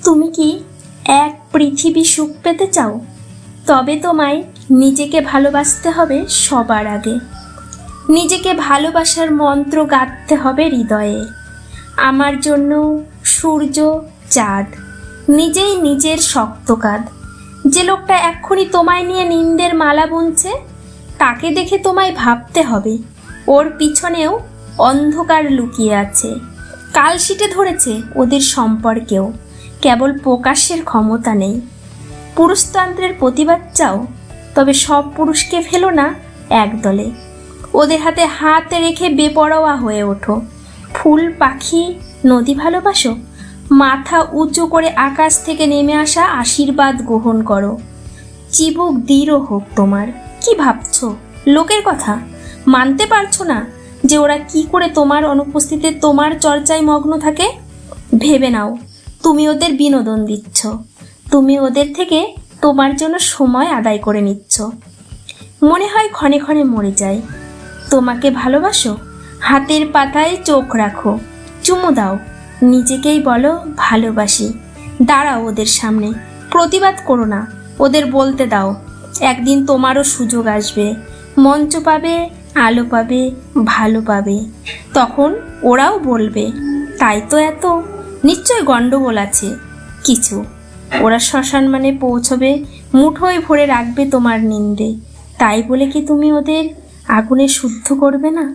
তুমি কি এক পৃথিবী সুখ পেতে চাও? তবে তোমায় নিজেকে ভালোবাসতে হবে সবার আগে। নিজেকে ভালোবাসার মন্ত্র গাঁথতে হবে হৃদয়ে। আমার জন্য সূর্য, চাঁদ, নিজেই নিজের শক্ত কাঁধ। যে লোকটা এক্ষুনি তোমায় নিয়ে নিন্দের মালা বুনছে, তাকে দেখে তোমায় ভাবতে হবে ওর পিছনেও অন্ধকার লুকিয়ে আছে। কালশিটে ধরেছে ওদের সম্পর্কেও, কেবল প্রকাশের ক্ষমতা নেই। পুরুষতন্ত্রের প্রতিবাদ চাও? তবে সব পুরুষকে ফেলো না এক দলে। ওদের হাতে হাত রেখে বেপরোয়া হয়ে ওঠো। ফুল, পাখি, নদী ভালোবাসো? মাথা উঁচু করে আকাশ থেকে নেমে আসা আশীর্বাদ গ্রহণ করো। চিবুক দৃঢ় হোক তোমার। কি ভাবছো? লোকের কথা মানতে পারছো না যে ওরা কি করে তোমার অনুপস্থিতিতে তোমার চর্চায় মগ্ন থাকে? ভেবে নাও, তুমি ওদের বিনোদন দিচ্ছ, তুমি ওদের থেকে তোমার জন্য সময় আদায় করে নিচ্ছ। মনে হয় ক্ষণে ক্ষণে মরে যায়। তোমাকে ভালোবাসো? হাতের পাতায় চোখ রাখো, চুমু দাও, নিজেকেই বলো ভালোবাসি। দাঁড়াও ওদের সামনে, প্রতিবাদ করো না, ওদের বলতে দাও। একদিন তোমারও সুযোগ আসবে, মঞ্চ পাবে, আলো পাবে, ভালো পাবে। তখন ওরাও বলবে, তাই তো এত, নিশ্চয় গন্ডগোল আছে কিছু। ওরা শ্মশান মানে পৌঁছবে, মুঠোয় ভরে রাখবে তোমার নিন্দে। তাই বলে কি তুমি ওদের আগুনে শুদ্ধ করবে না?